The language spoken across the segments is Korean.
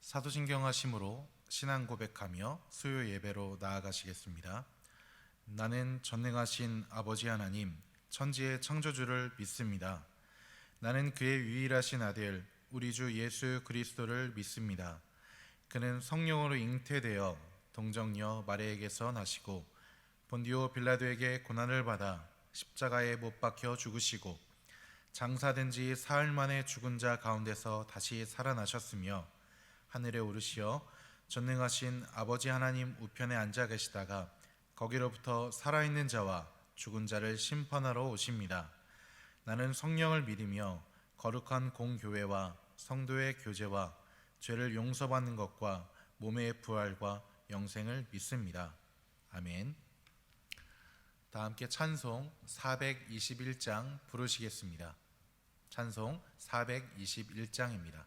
사도신경하심으로 신앙 고백하며 수요 예배로 나아가시겠습니다. 나는 전능하신 아버지 하나님, 천지의 창조주를 믿습니다. 나는 그의 유일하신 아들, 우리 주 예수 그리스도를 믿습니다. 그는 성령으로 잉태되어 동정녀 마리아에게서 나시고 본디오 빌라도에게 고난을 받아 십자가에 못 박혀 죽으시고 장사된 지 사흘 만에 죽은 자 가운데서 다시 살아나셨으며 하늘에 오르시어 전능하신 아버지 하나님 우편에 앉아 계시다가 거기로부터 살아있는 자와 죽은 자를 심판하러 오십니다. 나는 성령을 믿으며 거룩한 공교회와 성도의 교제와 죄를 용서받는 것과 몸의 부활과 영생을 믿습니다. 아멘. 다 함께 찬송 421장 부르시겠습니다. 찬송 421장입니다.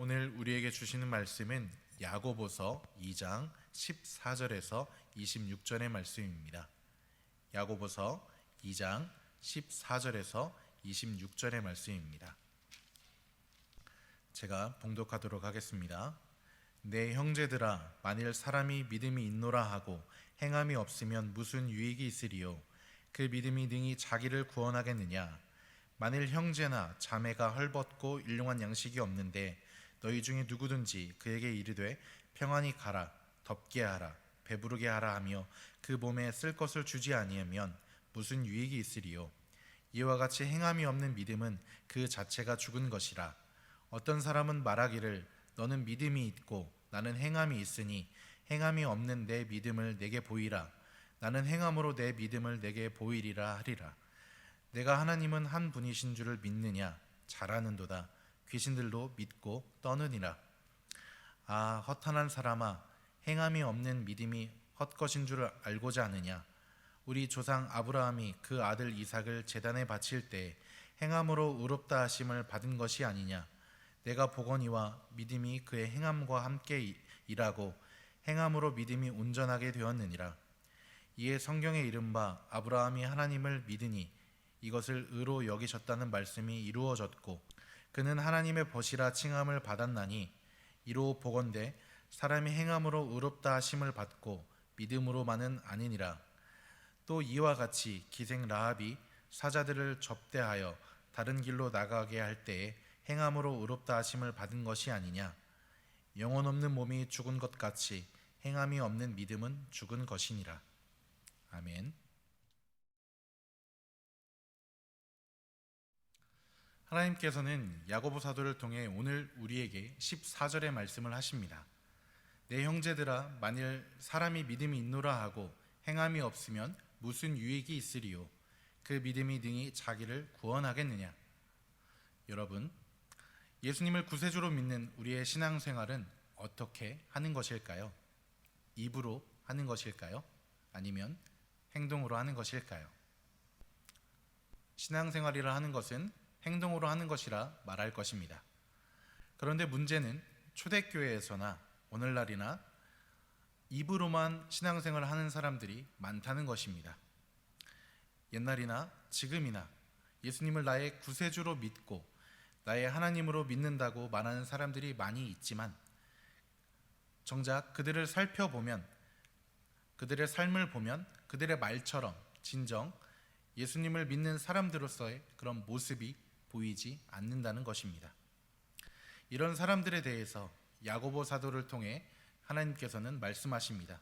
오늘 우리에게 주시는 말씀은 야고보서 2장 14절에서 26절의 말씀입니다. 야고보서 2장 14절에서 26절의 말씀입니다. 제가 봉독하도록 하겠습니다. 내 형제들아, 만일 사람이 믿음이 있노라 하고 행함이 없으면 무슨 유익이 있으리요? 그 믿음이 능히 자기를 구원하겠느냐? 만일 형제나 자매가 헐벗고 일용한 양식이 없는데 너희 중에 누구든지 그에게 이르되 평안히 가라, 덥게 하라, 배부르게 하라 하며 그 몸에 쓸 것을 주지 아니하면 무슨 유익이 있으리요? 이와 같이 행함이 없는 믿음은 그 자체가 죽은 것이라. 어떤 사람은 말하기를 너는 믿음이 있고 나는 행함이 있으니 행함이 없는 내 믿음을 내게 보이라. 나는 행함으로 내 믿음을 내게 보이리라 하리라. 내가 하나님은 한 분이신 줄을 믿느냐? 잘하는도다. 귀신들도 믿고 떠느니라. 아, 허탄한 사람아, 행함이 없는 믿음이 헛것인 줄 알고자 하느냐? 우리 조상 아브라함이 그 아들 이삭을 제단에 바칠 때 행함으로 의롭다 하심을 받은 것이 아니냐? 내가 보거니와 믿음이 그의 행함과 함께 일하고 행함으로 믿음이 온전하게 되었느니라. 이에 성경에 이른바 아브라함이 하나님을 믿으니 이것을 의로 여기셨다는 말씀이 이루어졌고 그는 하나님의 벗이라 칭함을 받았나니 이로 보건대 사람이 행함으로 의롭다 하심을 받고 믿음으로만은 아니니라. 또 이와 같이 기생 라합이 사자들을 접대하여 다른 길로 나가게 할 때에 행함으로 의롭다 하심을 받은 것이 아니냐? 영혼 없는 몸이 죽은 것 같이 행함이 없는 믿음은 죽은 것이니라. 아멘. 하나님께서는 야고보 사도를 통해 오늘 우리에게 14절의 말씀을 하십니다. 내 형제들아, 만일 사람이 믿음이 있노라 하고 행함이 없으면 무슨 유익이 있으리요? 그 믿음이 능히 자기를 구원하겠느냐? 여러분, 예수님을 구세주로 믿는 우리의 신앙생활은 어떻게 하는 것일까요? 입으로 하는 것일까요? 아니면 행동으로 하는 것일까요? 신앙생활이라 하는 것은 행동으로 하는 것이라 말할 것입니다. 그런데 문제는 초대교회에서나 오늘날이나 입으로만 신앙생활을 하는 사람들이 많다는 것입니다. 옛날이나 지금이나 예수님을 나의 구세주로 믿고 나의 하나님으로 믿는다고 말하는 사람들이 많이 있지만 정작 그들을 살펴보면, 그들의 삶을 보면 그들의 말처럼 진정 예수님을 믿는 사람들로서의 그런 모습이 보이지 않는다는 것입니다. 이런 사람들에 대해서 야고보 사도를 통해 하나님께서는 말씀하십니다.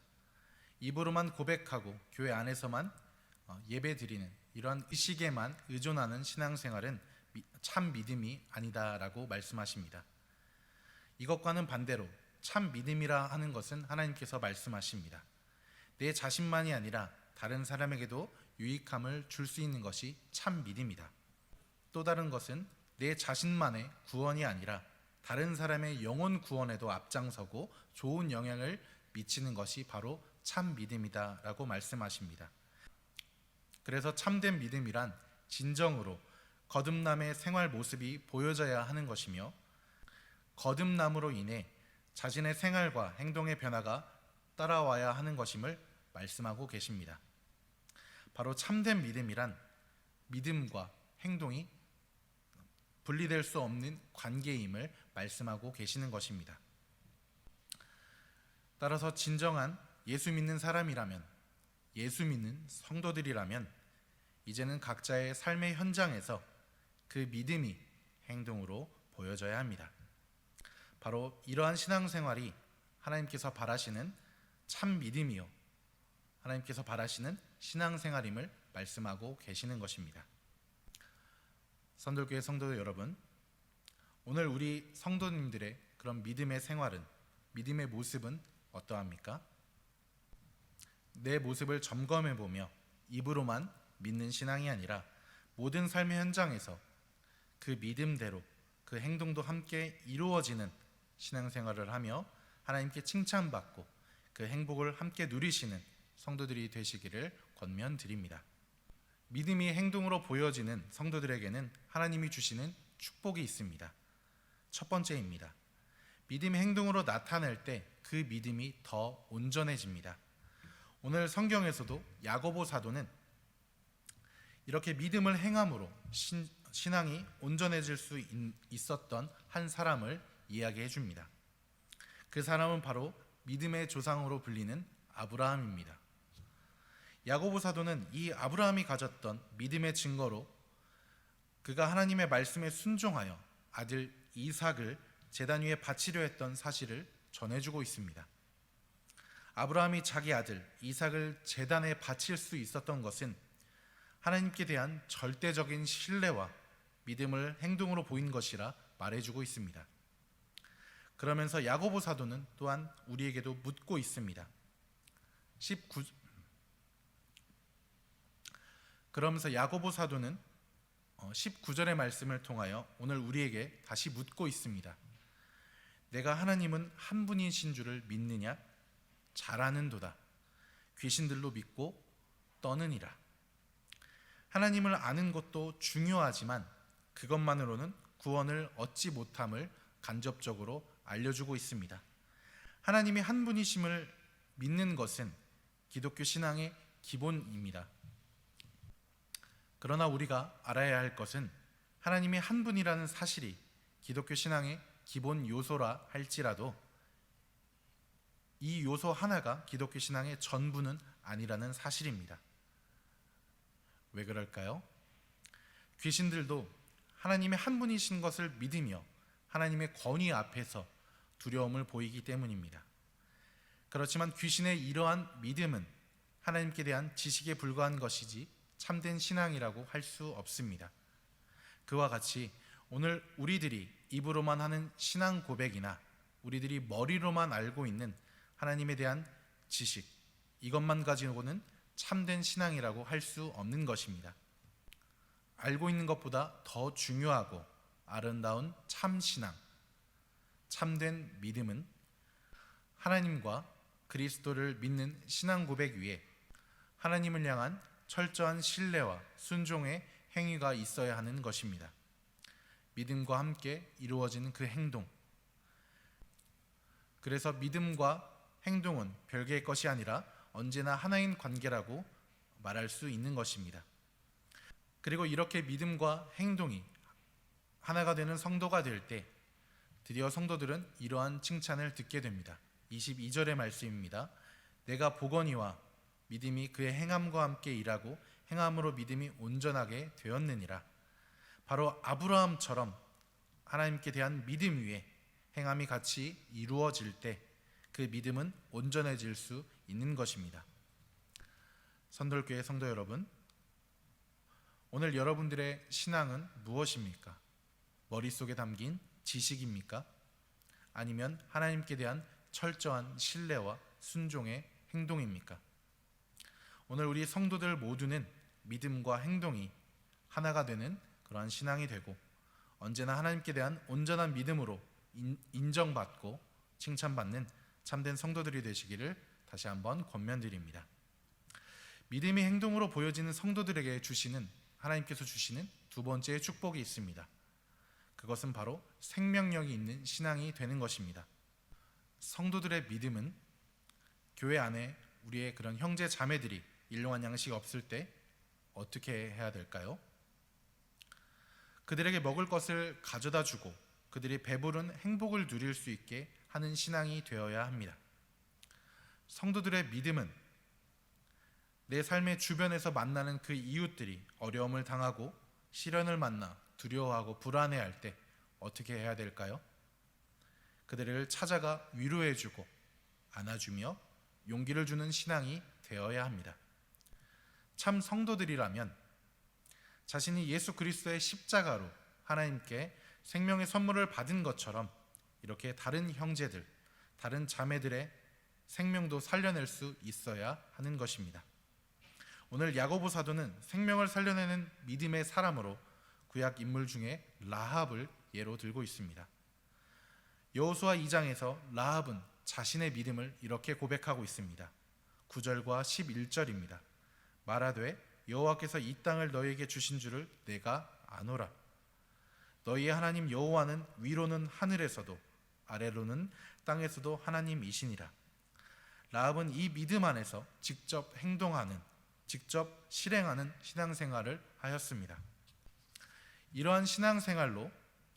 입으로만 고백하고 교회 안에서만 예배 드리는 이러한 의식에만 의존하는 신앙생활은 참 믿음이 아니다라고 말씀하십니다. 이것과는 반대로 참 믿음이라 하는 것은 하나님께서 말씀하십니다. 내 자신만이 아니라 다른 사람에게도 유익함을 줄 수 있는 것이 참 믿음이다. 또 다른 것은 내 자신만의 구원이 아니라 다른 사람의 영혼 구원에도 앞장서고 좋은 영향을 미치는 것이 바로 참 믿음이다라고 말씀하십니다. 그래서 참된 믿음이란 진정으로 거듭남의 생활 모습이 보여져야 하는 것이며, 거듭남으로 인해 자신의 생활과 행동의 변화가 따라와야 하는 것임을 말씀하고 계십니다. 바로 참된 믿음이란 믿음과 행동이 분리될 수 없는 관계임을 말씀하고 계시는 것입니다. 따라서 진정한 예수 믿는 사람이라면, 예수 믿는 성도들이라면 이제는 각자의 삶의 현장에서 그 믿음이 행동으로 보여져야 합니다. 바로 이러한 신앙생활이 하나님께서 바라시는 참 믿음이요, 하나님께서 바라시는 신앙생활임을 말씀하고 계시는 것입니다. 선돌교회 성도 여러분, 오늘 우리 성도님들의 그런 믿음의 생활은, 믿음의 모습은 어떠합니까? 내 모습을 점검해 보며 입으로만 믿는 신앙이 아니라 모든 삶의 현장에서 그 믿음대로 그 행동도 함께 이루어지는 신앙생활을 하며 하나님께 칭찬받고 그 행복을 함께 누리시는 성도들이 되시기를 권면드립니다. 믿음이 행동으로 보여지는 성도들에게는 하나님이 주시는 축복이 있습니다. 첫 번째입니다. 믿음이 행동으로 나타날 때 그 믿음이 더 온전해집니다. 오늘 성경에서도 야고보 사도는 이렇게 믿음을 행함으로 신앙이 온전해질 수 있었던 한 사람을 이야기해 줍니다. 그 사람은 바로 믿음의 조상으로 불리는 아브라함입니다. 야고보 사도는 이 아브라함이 가졌던 믿음의 증거로 그가 하나님의 말씀에 순종하여 아들 이삭을 제단 위에 바치려 했던 사실을 전해주고 있습니다. 아브라함이 자기 아들 이삭을 제단에 바칠 수 있었던 것은 하나님께 대한 절대적인 신뢰와 믿음을 행동으로 보인 것이라 말해주고 있습니다. 그러면서 야고보 사도는 또한 우리에게도 묻고 있습니다. 그러면서 야고보 사도는 19절의 말씀을 통하여 오늘 우리에게 다시 묻고 있습니다. 내가 하나님은 한 분이신 줄을 믿느냐? 잘하는도다. 귀신들로 믿고 떠느니라. 하나님을 아는 것도 중요하지만 그것만으로는 구원을 얻지 못함을 간접적으로 알려주고 있습니다. 하나님이 한 분이심을 믿는 것은 기독교 신앙의 기본입니다. 그러나 우리가 알아야 할 것은 하나님이 한 분이라는 사실이 기독교 신앙의 기본 요소라 할지라도 이 요소 하나가 기독교 신앙의 전부는 아니라는 사실입니다. 왜 그럴까요? 귀신들도 하나님의 한 분이신 것을 믿으며 하나님의 권위 앞에서 두려움을 보이기 때문입니다. 그렇지만 귀신의 이러한 믿음은 하나님께 대한 지식에 불과한 것이지 참된 신앙이라고 할 수 없습니다. 그와 같이 오늘 우리들이 입으로만 하는 신앙 고백이나 우리들이 머리로만 알고 있는 하나님에 대한 지식, 이것만 가지고는 참된 신앙이라고 할 수 없는 것입니다. 알고 있는 것보다 더 중요하고 아름다운 참신앙, 참된 믿음은 하나님과 그리스도를 믿는 신앙 고백 위에 하나님을 향한 철저한 신뢰와 순종의 행위가 있어야 하는 것입니다. 믿음과 함께 이루어지는 그 행동, 그래서 믿음과 행동은 별개의 것이 아니라 언제나 하나인 관계라고 말할 수 있는 것입니다. 그리고 이렇게 믿음과 행동이 하나가 되는 성도가 될 때 드디어 성도들은 이러한 칭찬을 듣게 됩니다. 22절의 말씀입니다. 내가 보거니와 믿음이 그의 행함과 함께 일하고 행함으로 믿음이 온전하게 되었느니라. 바로 아브라함처럼 하나님께 대한 믿음 위에 행함이 같이 이루어질 때 그 믿음은 온전해질 수 있는 것입니다. 선돌교회 성도 여러분, 오늘 여러분들의 신앙은 무엇입니까? 머릿속에 담긴 지식입니까? 아니면 하나님께 대한 철저한 신뢰와 순종의 행동입니까? 오늘 우리 성도들 모두는 믿음과 행동이 하나가 되는 그러한 신앙이 되고 언제나 하나님께 대한 온전한 믿음으로 인정받고 칭찬받는 참된 성도들이 되시기를 다시 한번 권면드립니다. 믿음이 행동으로 보여지는 성도들에게 하나님께서 주시는 두 번째의 축복이 있습니다. 그것은 바로 생명력이 있는 신앙이 되는 것입니다. 성도들의 믿음은 교회 안에 우리의 그런 형제 자매들이 일용할 양식이 없을 때 어떻게 해야 될까요? 그들에게 먹을 것을 가져다 주고 그들이 배부른 행복을 누릴 수 있게 하는 신앙이 되어야 합니다. 성도들의 믿음은 내 삶의 주변에서 만나는 그 이웃들이 어려움을 당하고 시련을 만나 두려워하고 불안해할 때 어떻게 해야 될까요? 그들을 찾아가 위로해주고 안아주며 용기를 주는 신앙이 되어야 합니다. 참 성도들이라면 자신이 예수 그리스도의 십자가로 하나님께 생명의 선물을 받은 것처럼 이렇게 다른 형제들, 다른 자매들의 생명도 살려낼 수 있어야 하는 것입니다. 오늘 야고보 사도는 생명을 살려내는 믿음의 사람으로 구약 인물 중에 라합을 예로 들고 있습니다. 여호수아 2장에서 라합은 자신의 믿음을 이렇게 고백하고 있습니다. 9절과 11절입니다. 말하되 여호와께서 이 땅을 너희에게 주신 줄을 내가 아노라. 너희의 하나님 여호와는 위로는 하늘에서도 아래로는 땅에서도 하나님이시니라. 라합은 이 믿음 안에서 직접 행동하는, 직접 실행하는 신앙생활을 하였습니다. 이러한 신앙생활로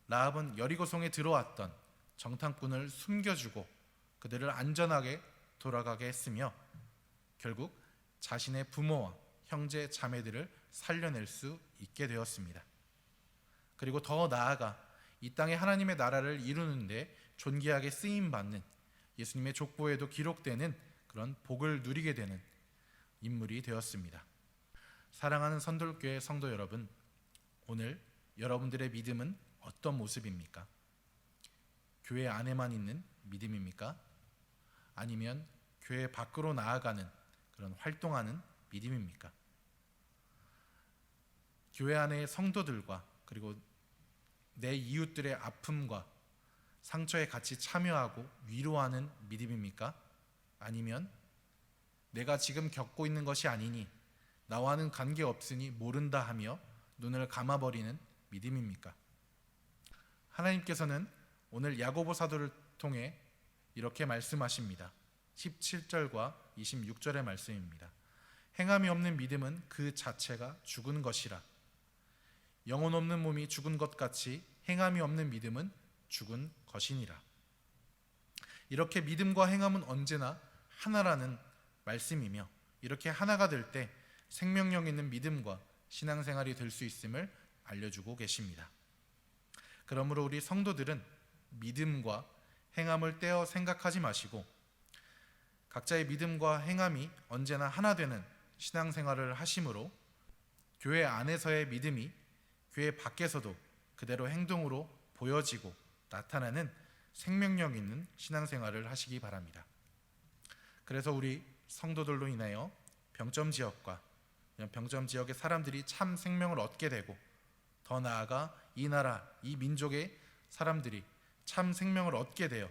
라합은 여리고성에 들어왔던 정탐꾼을 숨겨주고 그들을 안전하게 돌아가게 했으며 결국 자신의 부모와 형제 자매들을 살려낼 수 있게 되었습니다. 그리고 더 나아가 이 땅에 하나님의 나라를 이루는데 존귀하게 쓰임받는 예수님의 족보에도 기록되는 그런 복을 누리게 되는 인물이 되었습니다. 사랑하는 선돌교회 성도 여러분, 오늘 여러분들의 믿음은 어떤 모습입니까? 교회 안에만 있는 믿음입니까? 아니면 교회 밖으로 나아가는 그런 활동하는 믿음입니까? 교회 안의 성도들과 그리고 내 이웃들의 아픔과 상처에 같이 참여하고 위로하는 믿음입니까? 아니면 내가 지금 겪고 있는 것이 아니니 나와는 관계없으니 모른다 하며 눈을 감아버리는 믿음입니까? 하나님께서는 오늘 야고보 사도를 통해 이렇게 말씀하십니다. 17절과 26절의 말씀입니다. 행함이 없는 믿음은 그 자체가 죽은 것이라. 영혼 없는 몸이 죽은 것 같이 행함이 없는 믿음은 죽은 것이니라. 이렇게 믿음과 행함은 언제나 하나라는 말씀이며 이렇게 하나가 될 때 생명력 있는 믿음과 신앙생활이 될 수 있음을 알려주고 계십니다. 그러므로 우리 성도들은 믿음과 행함을 떼어 생각하지 마시고 각자의 믿음과 행함이 언제나 하나 되는 신앙생활을 하심으로 교회 안에서의 믿음이 교회 밖에서도 그대로 행동으로 보여지고 나타나는 생명력 있는 신앙생활을 하시기 바랍니다. 그래서 우리 성도들로 인하여 병점 지역과 병점 지역의 사람들이 참 생명을 얻게 되고, 더 나아가 이 나라, 이 민족의 사람들이 참 생명을 얻게 되어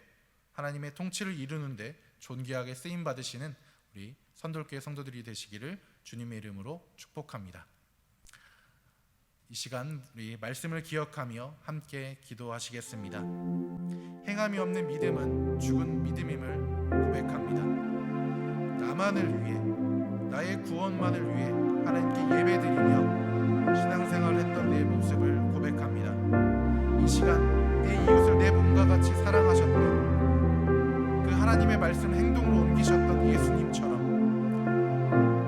하나님의 통치를 이루는데 존귀하게 쓰임 받으시는 우리 선돌교회 성도들이 되시기를 주님의 이름으로 축복합니다. 이 시간 우리 말씀을 기억하며 함께 기도하시겠습니다. 행함이 없는 믿음은 죽은 믿음임을 고백합니다. 나만을 위해, 나의 구원만을 위해 하나님께 예배드리며 신앙생활을 했던 내 모습을 고백합니다. 이 시간 내 이웃을 내 몸과 같이 사랑하셨던 그 하나님의 말씀 행동으로 옮기셨던 예수님처럼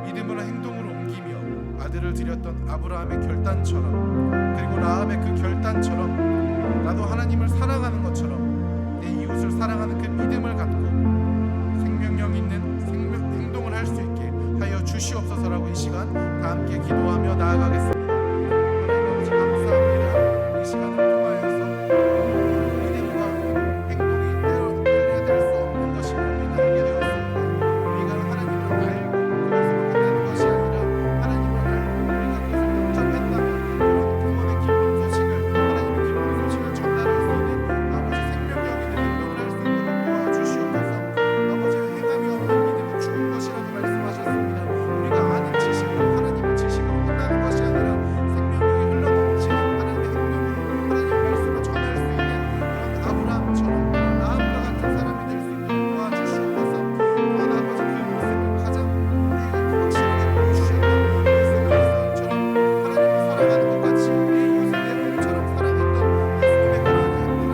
믿음으로 행동으로 옮기며 아들을 드렸던 아브라함의 결단처럼, 그리고 라합의 그 결단처럼 나도 하나님을 사랑하는 것처럼 내 이웃을 사랑하는 그 믿음을 갖고 생명력 있는 행동을 할 수 있게 하여 주시옵소서라고 이 시간 다 함께 기도하며 나아가겠습니다. 하나님 아버지 감사합니다. 이 시간을 통하여서 믿음과 행동이 달려야 될 수 없는 것임을 우리는 알게 되었습니다. 우리가 하나님을 알고 그것으로 끝나는 것이 아니라 하나님을 알고 우리가 그것을 영접했다면 그런 구원의 기쁜 소식을, 하나님의 기쁜 소식을 전달할 수 있는 아버지 생명력 있는 행동을 할 수 있도록 도와주시옵소서. 아버지 행함이 없는 믿음은 죽은 것이라고 말씀하셨습니다. 우리가 아는 지식으로, 하나님의 지식으로 끝나는 것이 아니라 생명력이 흘러넘치는 하나님의 행동으로 하나님의 말씀을 전할 수 있는 그런 아브라함처럼, 그런 라합과 같은 사람이 될 수 있도록 도와주시옵소서. 또한 아버지 그 모습을 가장 우리에게 확실하게 보여주셨던 예수 그리스도인처럼 하나님을 사랑하는 것 같이 내 이웃을 내 몸처럼 사랑했던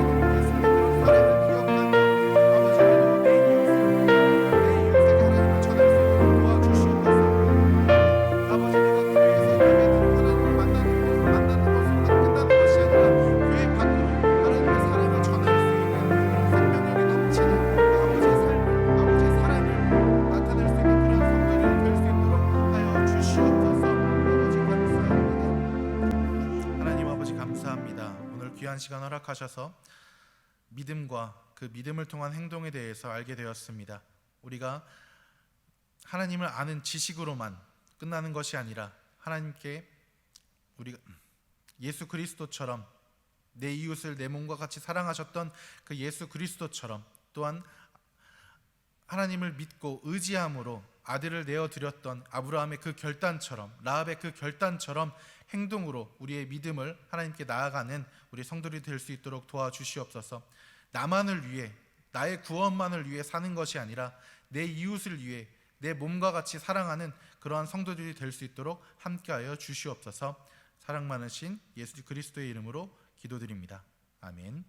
예수님의 그런 사랑을 기억하며 아버지 우리도 내 이웃에게 하나님을 전할 수 있도록 도와주시옵소서. 아버지 내가 교회에서 예배드리고 하나님을 만나는 것으로 끝나는 것이 아니라 교회 밖으로 하나님의 사랑을 전할 수 있는 그런 생명력이 넘치는 아버지의 삶을, 아버지의 사랑을 나타낼 수 있는 그런 성도들이 될 수 있도록 하여 주시옵소서. 아버지 감사합니다. 하나님 아버지 감사합니다. 오늘 귀한 시간 허락하셔서 믿음과 그 믿음을 통한 행동에 대해서 알게 되었습니다. 우리가 하나님을 아는 지식으로만 끝나는 것이 아니라 하나님께 우리가 예수 그리스도처럼 내 이웃을 내 몸과 같이 사랑하셨던 그 예수 그리스도처럼, 또한 하나님을 믿고 의지함으로 아들을 내어드렸던 아브라함의 그 결단처럼, 라합의 그 결단처럼 행동으로 우리의 믿음을 하나님께 나아가는 우리 성도들이 될 수 있도록 도와주시옵소서. 나만을 위해, 나의 구원만을 위해 사는 것이 아니라 내 이웃을 위해 내 몸과 같이 사랑하는 그러한 성도들이 될 수 있도록 함께하여 주시옵소서. 사랑 많으신 예수 그리스도의 이름으로 기도드립니다. 아멘.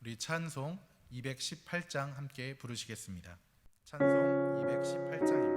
우리 찬송 218장 함께 부르시겠습니다. 찬송 218장입니다.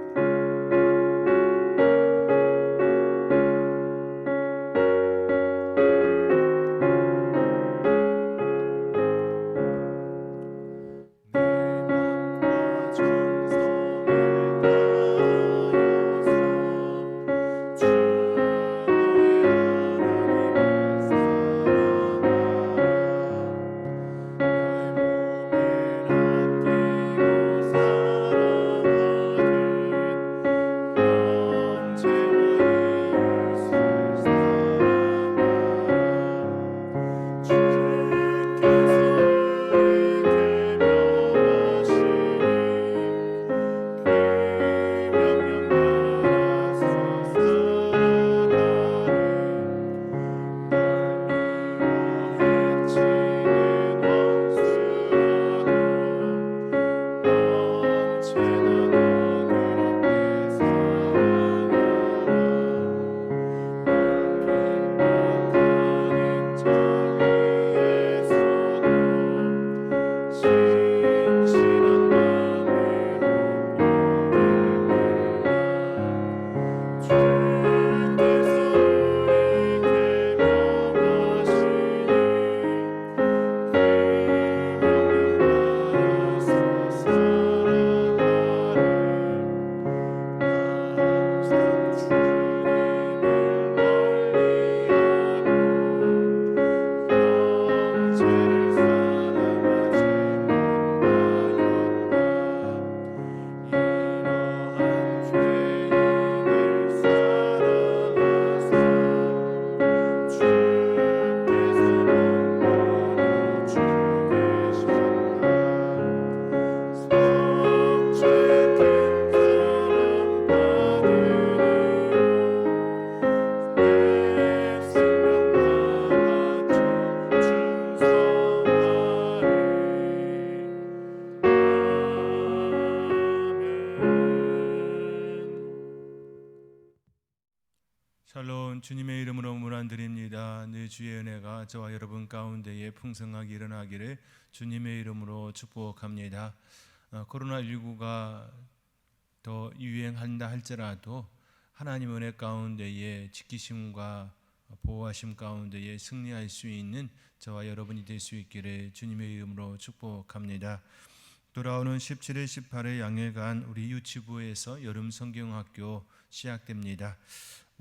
샬롬. 주님의 이름으로 문안드립니다. 늘 주의 은혜가 저와 여러분 가운데에 풍성하게 일어나기를 주님의 이름으로 축복합니다. 코로나19가 더 유행한다 할지라도 하나님 은혜 가운데에 지키심과 보호하심 가운데에 승리할 수 있는 저와 여러분이 될 수 있기를 주님의 이름으로 축복합니다. 돌아오는 17일, 18일 양일간 우리 유치부에서 여름 성경학교 시작됩니다.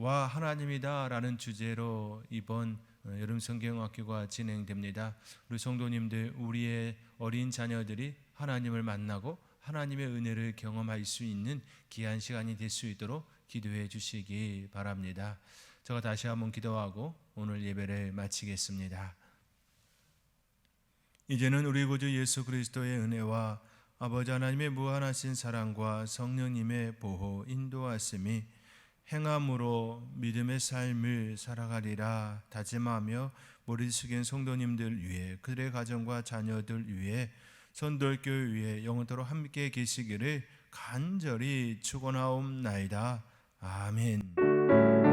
와 하나님이다 라는 주제로 이번 여름 성경학교가 진행됩니다. 우리 성도님들, 우리의 어린 자녀들이 하나님을 만나고 하나님의 은혜를 경험할 수 있는 귀한 시간이 될 수 있도록 기도해 주시기 바랍니다. 제가 다시 한번 기도하고 오늘 예배를 마치겠습니다. 이제는 우리 구주 예수 그리스도의 은혜와 아버지 하나님의 무한하신 사랑과 성령님의 보호 인도하심이 행함으로 믿음의 삶을 살아가리라 다짐하며 머리 숙인 성도님들 위해, 그들의 가정과 자녀들 위해, 선돌교회 위해 영원토록 함께 계시기를 간절히 축원하옵나이다. 아멘.